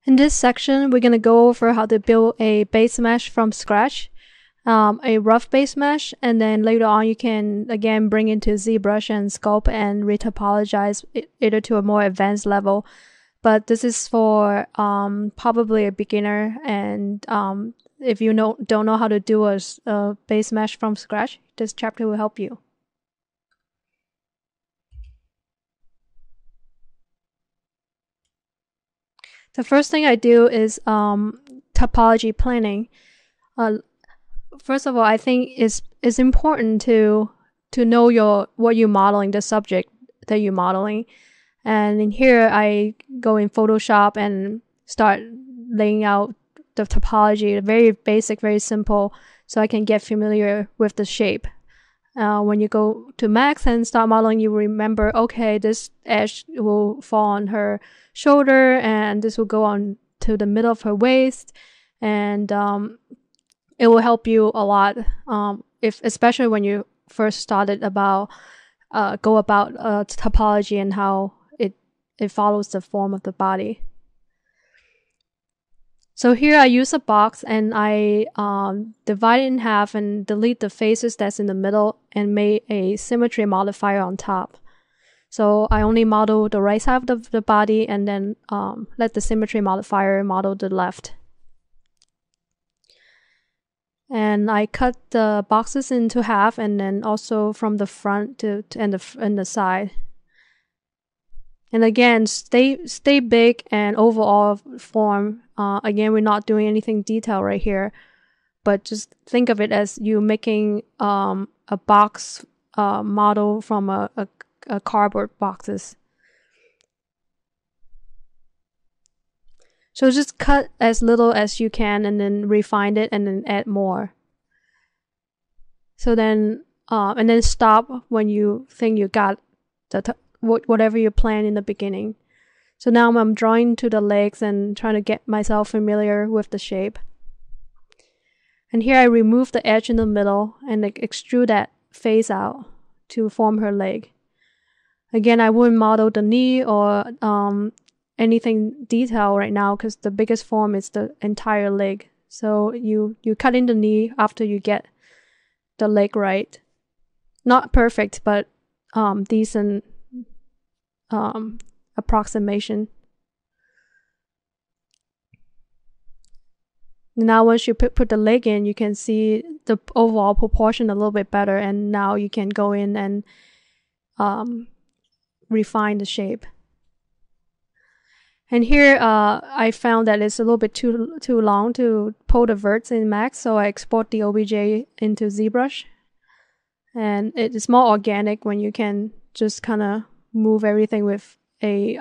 In this section, we're going to go over how to build a base mesh from scratch, a rough base mesh, and then later on you can again bring into ZBrush and Sculpt and retopologize it to a more advanced level. But this is for probably a beginner, and if you don't know how to do a base mesh from scratch, this chapter will help you. The first thing I do is topology planning. First of all, I think it's important to know what you're modeling, the subject that you're modeling. And in here, I go in Photoshop and start laying out the topology, very basic, very simple, so I can get familiar with the shape. When you go to Max and start modeling, you remember, okay, this edge will fall on her shoulder, and this will go on to the middle of her waist, and it will help you a lot, especially when you first started go about topology and how it follows the form of the body. So here I use a box and I divide it in half and delete the faces that's in the middle and made a symmetry modifier on top. So I only model the right side of the body and then let the symmetry modifier model the left. And I cut the boxes into half and then also from the front and the side. And again, stay big and overall form. Again, we're not doing anything detail right here, but just think of it as you making a box model from a cardboard boxes. So just cut as little as you can and then refine it and then add more. So then, and then stop when you think you got whatever you planned in the beginning. So now I'm drawing to the legs and trying to get myself familiar with the shape. And here I remove the edge in the middle and extrude that face out to form her leg. Again, I wouldn't model the knee or anything detail right now because the biggest form is the entire leg. So you cut in the knee after you get the leg right. Not perfect, but decent approximation. Now once you put the leg in, you can see the overall proportion a little bit better, and now you can go in and refine the shape. And here I found that it's a little bit too long to pull the verts in Max, so I export the OBJ into ZBrush. And it is more organic when you can just kind of move everything with a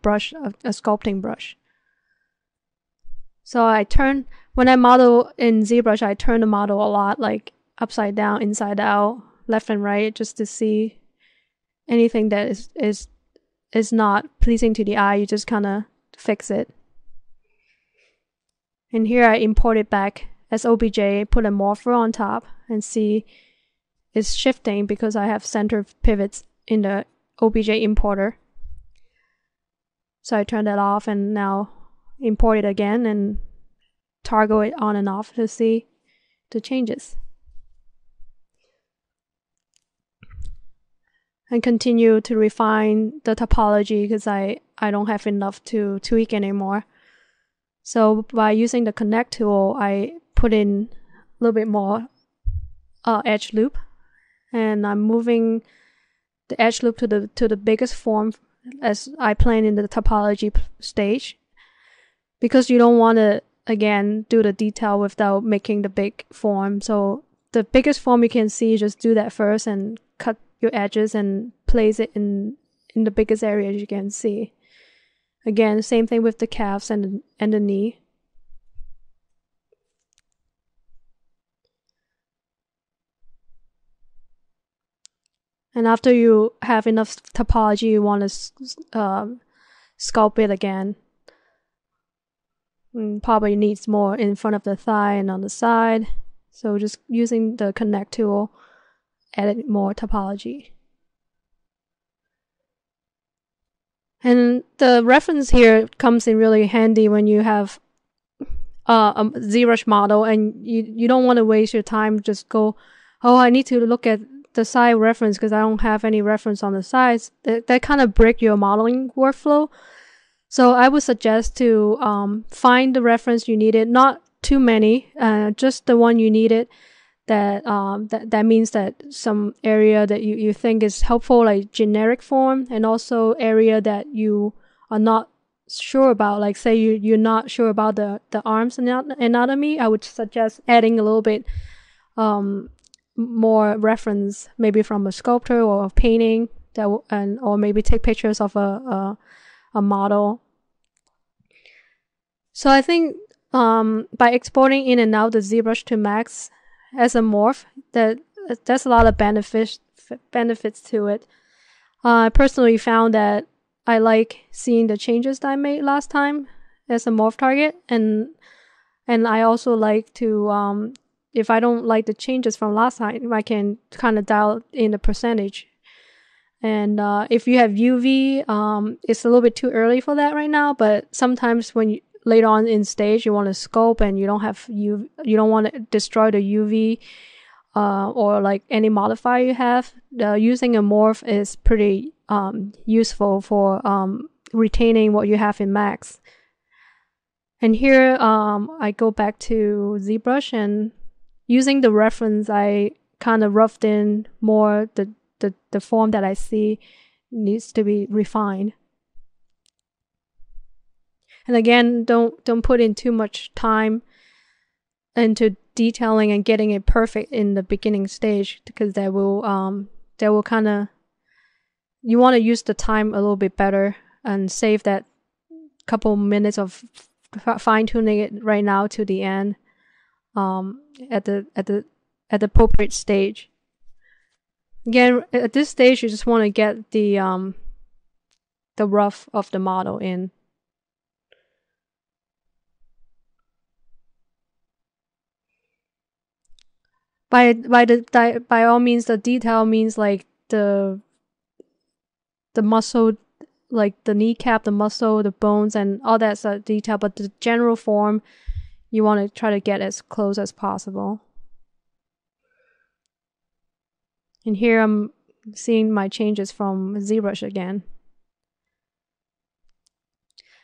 brush, a sculpting brush. So when I model in ZBrush, I turn the model a lot, like upside down, inside out, left and right, just to see anything that is not pleasing to the eye. You just kind of fix it. And here I import it back as OBJ, put a morpher on top, and see it's shifting because I have center pivots in the OBJ importer. So I turn that off and now import it again and toggle it on and off to see the changes. And continue to refine the topology because I don't have enough to tweak anymore. So by using the connect tool, I put in a little bit more edge loop, and I'm moving the edge loop to the biggest form as I planned in the topology stage, because you don't want to again do the detail without making the big form. So the biggest form you can see, just do that first and cut your edges and place it in the biggest areas you can see. Again, same thing with the calves and the knee. And after you have enough topology, you want to sculpt it again. And probably needs more in front of the thigh and on the side. So just using the connect tool, add more topology. And the reference here comes in really handy when you have a ZBrush model and you don't want to waste your time. Just go, oh, I need to look at the side reference because I don't have any reference on the sides. That kind of break your modeling workflow. So I would suggest to find the reference you needed, not too many, just the one you needed. That means that some area that you think is helpful, like generic form, and also area that you are not sure about, like say you're not sure about the arms anatomy. I would suggest adding a little bit more reference, maybe from a sculptor or a painting, or maybe take pictures of a model. So I think by exporting in and out the ZBrush to Max as a morph, there's a lot of benefits to it. I personally found that I like seeing the changes that I made last time as a morph target, and I also like to if I don't like the changes from last time, I can kind of dial in the percentage. And if you have UV, it's a little bit too early for that right now, but sometimes when later on in stage you want to sculpt and you don't have you don't want to destroy the UV or like any modifier you have, using a morph is pretty useful for retaining what you have in Max. And here I go back to ZBrush, and using the reference, I kind of roughed in more the form that I see needs to be refined. And again, don't put in too much time into detailing and getting it perfect in the beginning stage, because that will kind of, you want to use the time a little bit better and save that couple minutes of fine tuning it right now to the end at the appropriate stage. Again, at this stage, you just want to get the rough of the model in. By all means, the detail means like the muscle, like the kneecap, the muscle, the bones, and all that's a detail. But the general form, you want to try to get as close as possible. And here I'm seeing my changes from ZBrush again.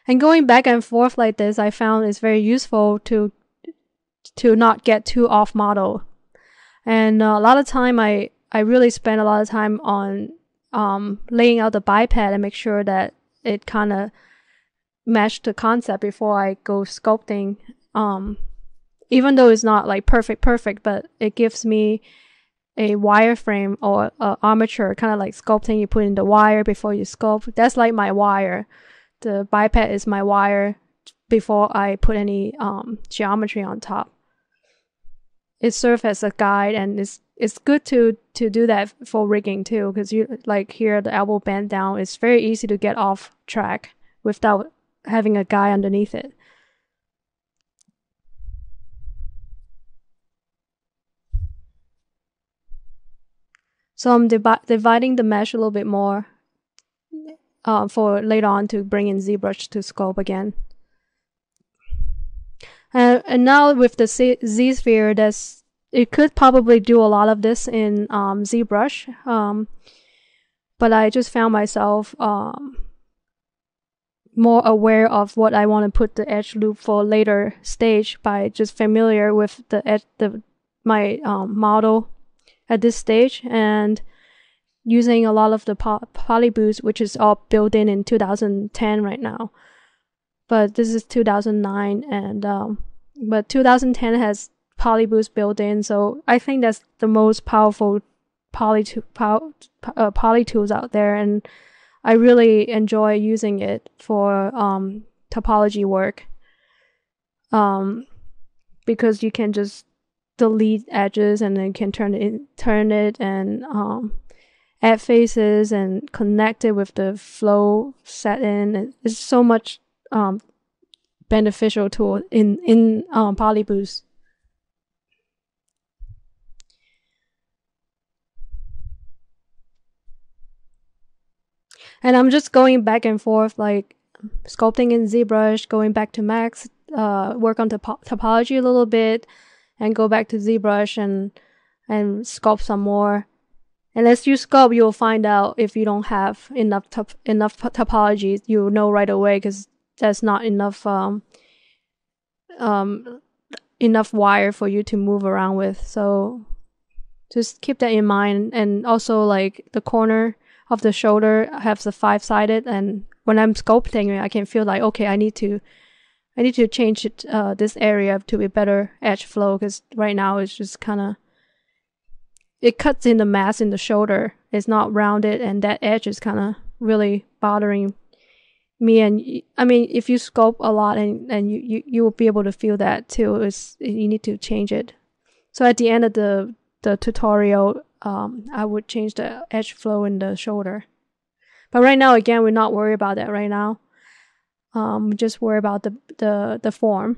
And going back and forth like this, I found it's very useful to not get too off model. And a lot of time, I really spend a lot of time on laying out the biped and make sure that it kind of matched the concept before I go sculpting. Even though it's not like perfect, but it gives me a wireframe or armature, kind of like sculpting. You put in the wire before you sculpt. That's like my wire. The biped is my wire before I put any geometry on top. It serves as a guide, and it's good to do that for rigging too, because you like here the elbow bend down. It's very easy to get off track without having a guide underneath it. So I'm dividing the mesh a little bit more for later on to bring in ZBrush to sculpt again. And now with the Z-sphere, it could probably do a lot of this in ZBrush, but I just found myself more aware of what I want to put the edge loop for later stage by just familiar with my model at this stage, and using a lot of the Polyboost, which is all built in 2010 right now. But this is 2009, and but 2010 has Polyboost built in, so I think that's the most powerful poly tools out there, and I really enjoy using it for topology work, because you can just delete edges and then can turn it and add faces and connect it with the flow set in. It's so much beneficial tool in Polyboost. And I'm just going back and forth, like sculpting in ZBrush, going back to Max, work on the topology a little bit, and go back to ZBrush and sculpt some more. And as you sculpt, you'll find out if you don't have enough topology. You'll know right away because there's not enough enough wire for you to move around with. So just keep that in mind. And also, like, the corner of the shoulder has a 5-sided, and when I'm sculpting it, I can feel like, okay, I need to change it, this area to be better edge flow, because right now it's just kind of, it cuts in the mass in the shoulder. It's not rounded, and that edge is kind of really bothering me. And I mean, if you sculpt a lot, and you will be able to feel that too. You need to change it. So at the end of the tutorial, I would change the edge flow in the shoulder. But right now, again, we're not worried about that right now. We just worry about the form.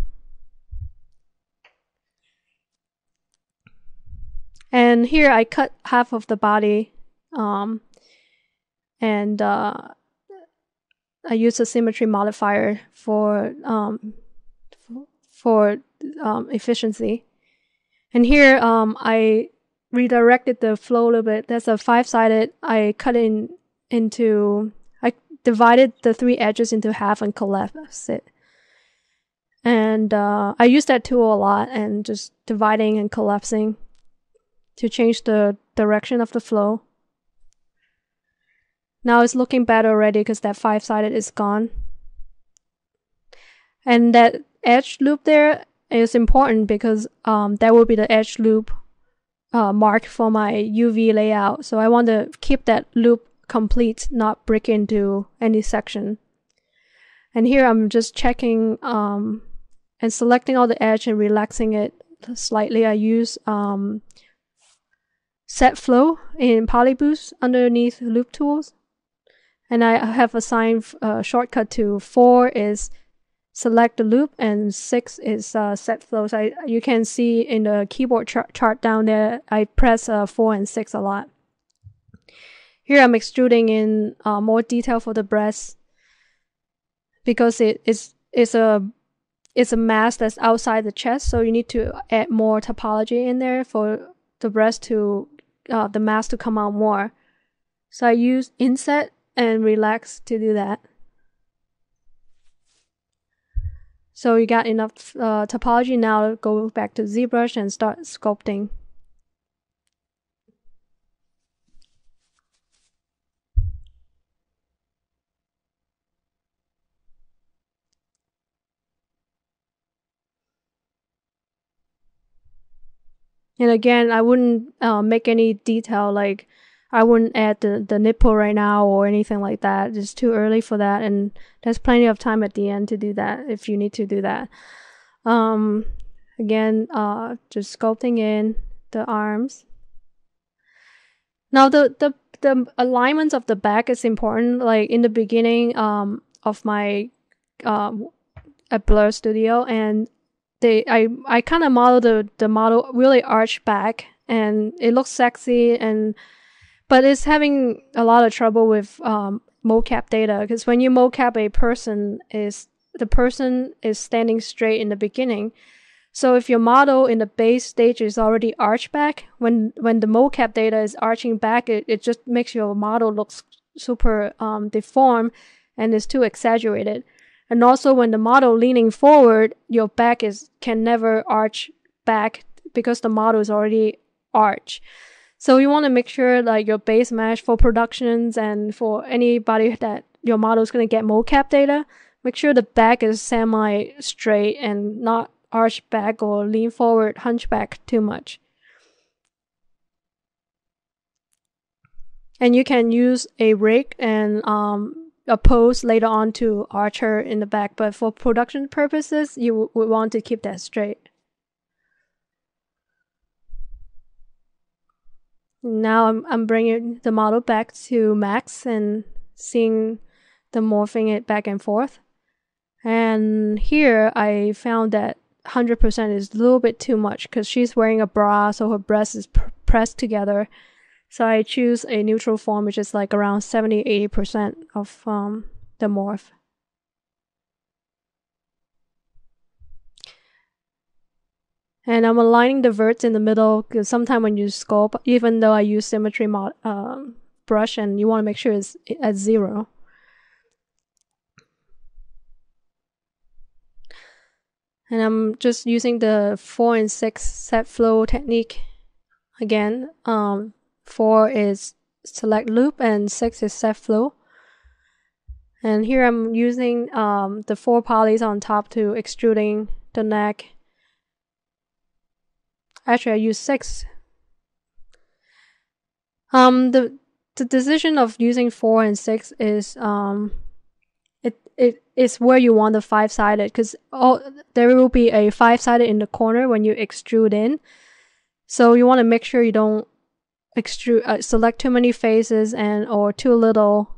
And here I cut half of the body, and I use a symmetry modifier for efficiency. And here I redirected the flow a little bit. That's a 5-sided. I cut into. I divided the 3 edges into half and collapsed it. And I use that tool a lot, and just dividing and collapsing to change the direction of the flow. Now it's looking better already because that 5-sided is gone. And that edge loop there is important because that will be the edge loop mark for my UV layout. So I want to keep that loop complete, not break into any section. And here I'm just checking and selecting all the edge and relaxing it slightly. I use set flow in Polyboost underneath loop tools, and I have assigned shortcut to 4 is select the loop, and 6 is set flow. So you can see in the keyboard chart down there, I press 4 and 6 a lot. Here I'm extruding in more detail for the breast because it's a mass that's outside the chest, so you need to add more topology in there for the breast to the mass to come out more. So I use inset and relax to do that. So you got enough topology now. Go back to ZBrush and start sculpting. And again, I wouldn't make any detail, like I wouldn't add the nipple right now or anything like that. It's too early for that, and there's plenty of time at the end to do that if you need to do that. Again, just sculpting in the arms. Now the alignments of the back is important. Like in the beginning of my at Blur Studio, and I kind of modeled the model really arched back, and it looks sexy, but it's having a lot of trouble with mocap data, because when you mocap a person, the person is standing straight in the beginning. So if your model in the base stage is already arched back, when the mocap data is arching back, it just makes your model look super deformed, and it's too exaggerated. And also when the model leaning forward, your back can never arch back because the model is already arched. So you want to make sure like your base mesh for productions and for anybody that your model is going to get mocap data, make sure the back is semi-straight and not arch back or lean forward, hunchback too much. And you can use a rig and a pose later on to arch her in the back, but for production purposes, you would want to keep that straight. Now I'm bringing the model back to max and seeing the morphing it back and forth. And here I found that 100% is a little bit too much because she's wearing a bra, so her breast is pressed together. So I choose a neutral form, which is like around 70-80% of the morph. And I'm aligning the verts in the middle, because sometimes when you sculpt, even though I use symmetry brush, and you want to make sure it's at 0. And I'm just using the 4 and 6 set flow technique again. 4 is select loop and 6 is set flow. And here I'm using the 4 polys on top to extruding the neck. Actually, I use 6. The decision of using 4 and 6 is it is where you want the 5-sided, because there will be a 5-sided in the corner when you extrude in. So you want to make sure you don't extrude select too many faces or too little.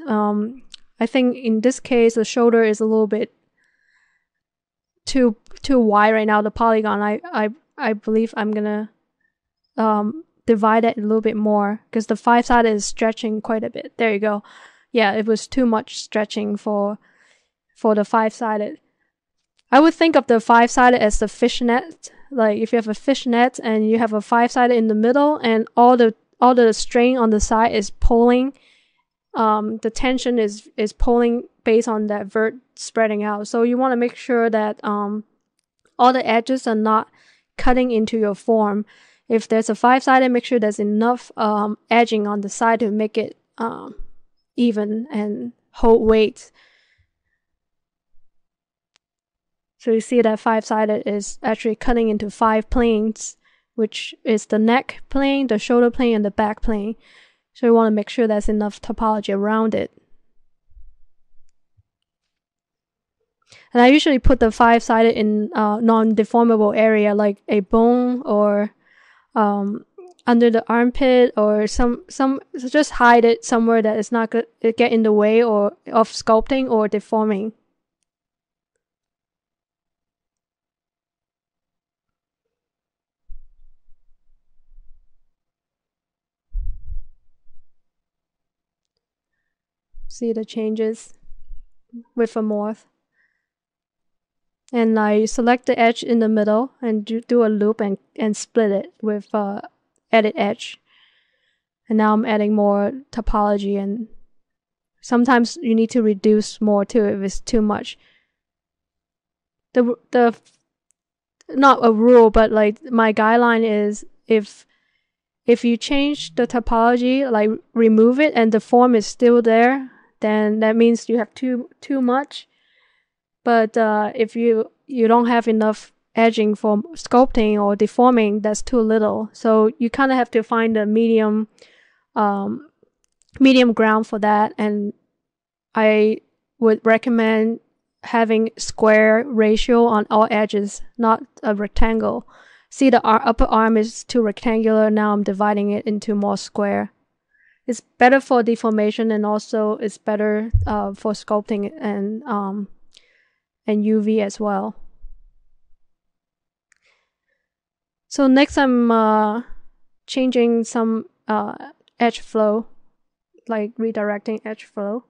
I think in this case the shoulder is a little bit too wide right now, the polygon. I believe I'm gonna divide it a little bit more, because the 5-sided is stretching quite a bit. There you go. Yeah, it was too much stretching for the 5-sided. I would think of the 5-sided as the fishnet. Like if you have a fishnet and you have a 5-sided in the middle, and all the string on the side is pulling, the tension is pulling based on that vert spreading out. So you want to make sure that all the edges are not cutting into your form. If there's a 5-sided, make sure there's enough edging on the side to make it even and hold weight. So you see that 5-sided is actually cutting into 5 planes, which is the neck plane, the shoulder plane, and the back plane. So you want to make sure there's enough topology around it. And I usually put the 5-sided in non-deformable area, like a bone or under the armpit, or some just hide it somewhere that it's not going to get in the way or of sculpting or deforming. See the changes with a morph. And I select the edge in the middle and do a loop and split it with edit edge. And now I'm adding more topology, and sometimes you need to reduce more too if it's too much. The not a rule, but like my guideline is if you change the topology, like remove it and the form is still there, then that means you have too much. But if you don't have enough edging for sculpting or deforming, that's too little. So you kind of have to find a medium ground for that. And I would recommend having square ratio on all edges, not a rectangle. See, the upper arm is too rectangular. Now I'm dividing it into more square. It's better for deformation, and also it's better for sculpting and UV as well. So next I'm changing some edge flow, like redirecting edge flow.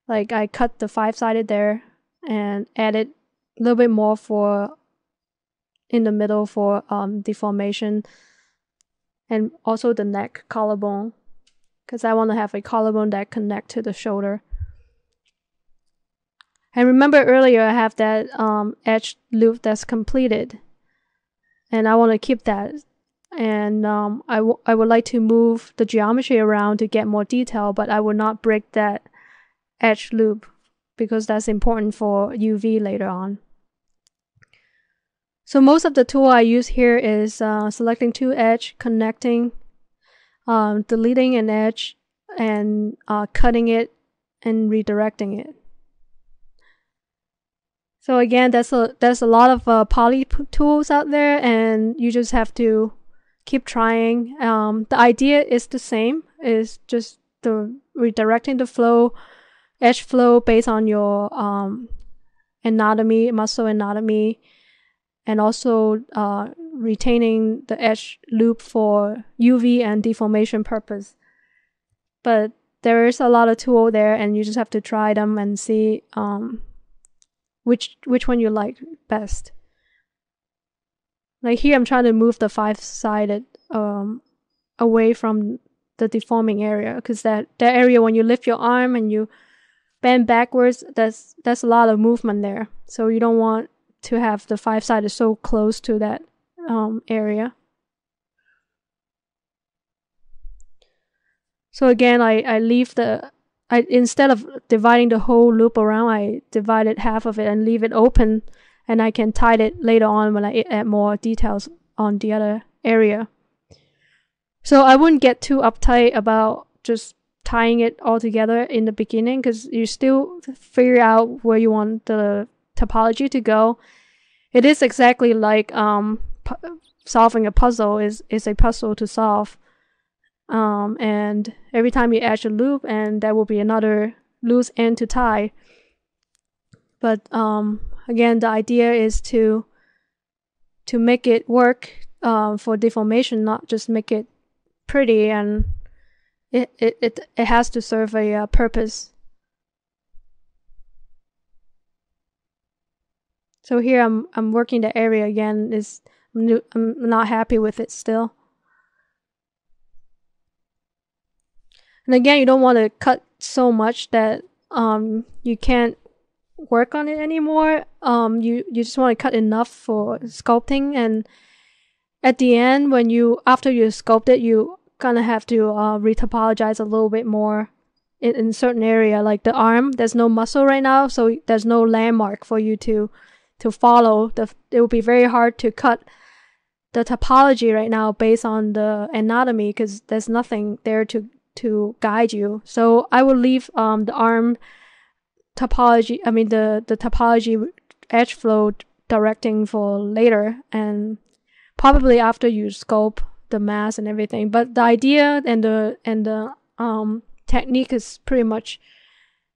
Like I cut the 5-sided there and added a little bit more for in the middle for deformation, and also the neck collarbone, because I want to have a collarbone that connect to the shoulder. And remember earlier I have that edge loop that's completed, and I want to keep that. And I would like to move the geometry around to get more detail, but I will not break that edge loop because that's important for UV later on. So most of the tool I use here is selecting two edge, connecting, deleting an edge, and cutting it and redirecting it. So again, there's a lot of poly tools out there, and you just have to keep trying. The idea is the same. It's just the redirecting the flow, edge flow based on your anatomy, muscle anatomy, and also retaining the edge loop for UV and deformation purpose. But there is a lot of tool there, and you just have to try them and see which one you like best. Like here, I'm trying to move the 5-sided away from the deforming area, because that area, when you lift your arm and you bend backwards, that's a lot of movement there. So you don't want to have the 5-sided so close to that area. So again, I leave instead of dividing the whole loop around, I divided half of it and leave it open, and I can tie it later on when I add more details on the other area. So I wouldn't get too uptight about just tying it all together in the beginning, because you still figure out where you want the topology to go. It is exactly like solving a puzzle is a puzzle to solve. And every time you add a loop, and there will be another loose end to tie. But again, the idea is to make it work for deformation, not just make it pretty, and it has to serve a purpose. So here I'm working the area again. I'm not happy with it still. And again, you don't want to cut so much that you can't work on it anymore. You just want to cut enough for sculpting, and at the end, after you sculpt it, you kind of have to retopologize a little bit more in certain area, like the arm. There's no muscle right now, so there's no landmark for you to follow. It will be very hard to cut the topology right now based on the anatomy, because there's nothing there to guide you. So I will leave the arm topology, the topology edge flow directing for later, and probably after you sculpt the mass and everything. But the idea and the technique is pretty much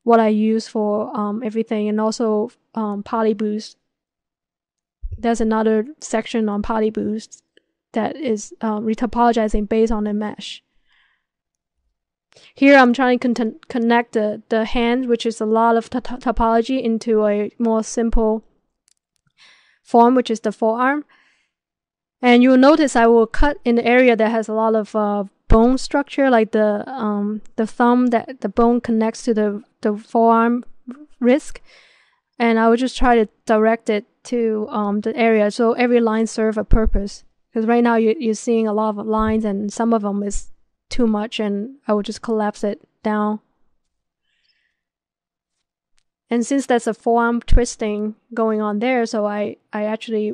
what I use for everything. And also polyboost. There's another section on polyboost that is retopologizing based on the mesh. Here I'm trying to connect the hand, which is a lot of topology, into a more simple form, which is the forearm. And you'll notice I will cut in the area that has a lot of bone structure, like the thumb, that the bone connects to the forearm wrist. And I will just try to direct it to the area, so every line serves a purpose. Because right now you're seeing a lot of lines, and some of them is too much, and I will just collapse it down. And since there's a forearm twisting going on there, so I actually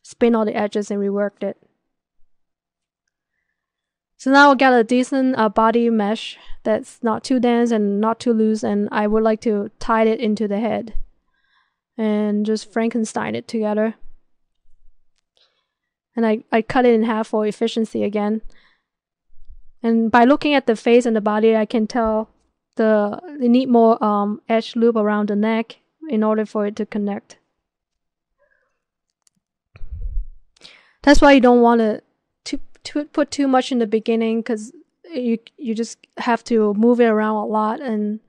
spin all the edges and reworked it. So now I got a decent body mesh that's not too dense and not too loose, and I would like to tie it into the head and just Frankenstein it together. And I cut it in half for efficiency again. And by looking at the face and the body, I can tell they need more edge loop around the neck in order for it to connect. That's why you don't want to put too much in the beginning, because you just have to move it around a lot, and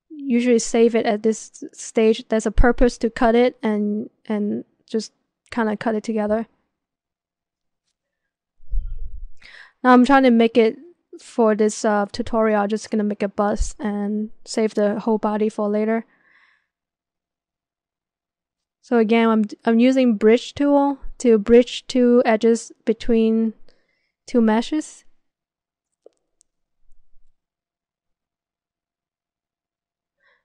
usually save it at this stage. There's a purpose to cut it, and just kind of cut it together. Now I'm trying to make it, for this tutorial, I'm just gonna make a bust and save the whole body for later. So again, I'm using bridge tool to bridge two edges between two meshes.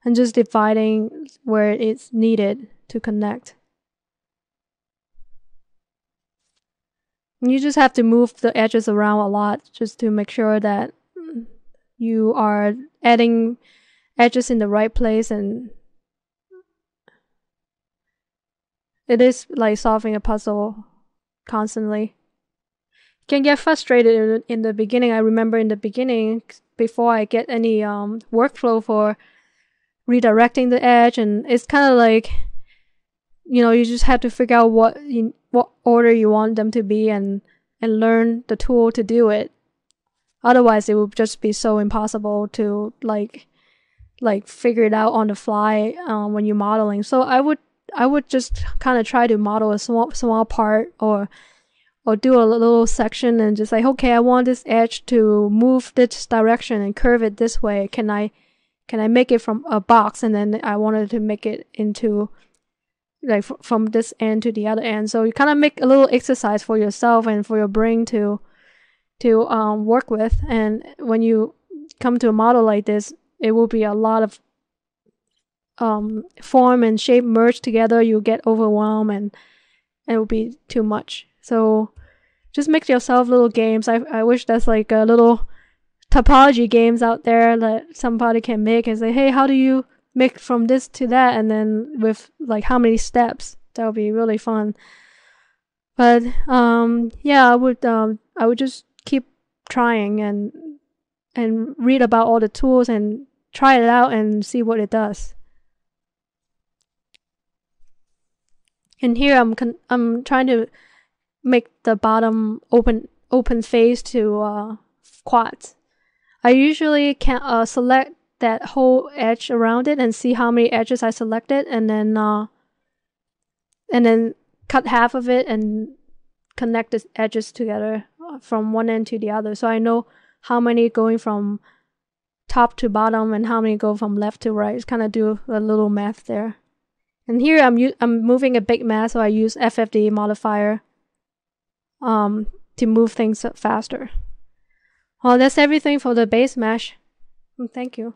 And just dividing where it's needed to connect. And you just have to move the edges around a lot just to make sure that you are adding edges in the right place, and it is like solving a puzzle constantly. You can get frustrated in the beginning. I remember in the beginning, before I get any workflow for redirecting the edge, and it's kind of like, you just have to figure out what order you want them to be and learn the tool to do it. Otherwise, it would just be so impossible to like figure it out on the fly when you're modeling. So I would just kind of try to model a small part or do a little section and just like, okay, I want this edge to move this direction and curve it this way. Can I make it from a box, and then I wanted to make it into like from this end to the other end. So you kind of make a little exercise for yourself and for your brain to work with. And when you come to a model like this, it will be a lot of form and shape merged together. You'll get overwhelmed and it will be too much. So just make yourself little games. I wish there's like a little topology games out there that somebody can make and say, hey, how do you make from this to that, and then with like how many steps. That would be really fun. But yeah, I would just keep trying and read about all the tools and try it out and see what it does. And here I'm trying to make the bottom open face to quads. I usually can select that whole edge around it and see how many edges I selected, and then cut half of it and connect the edges together from one end to the other, so I know how many going from top to bottom and how many go from left to right. Just kind of do a little math there. And here I'm moving a big mass, so I use FFD modifier to move things faster. Well, that's everything for the base mesh. Thank you.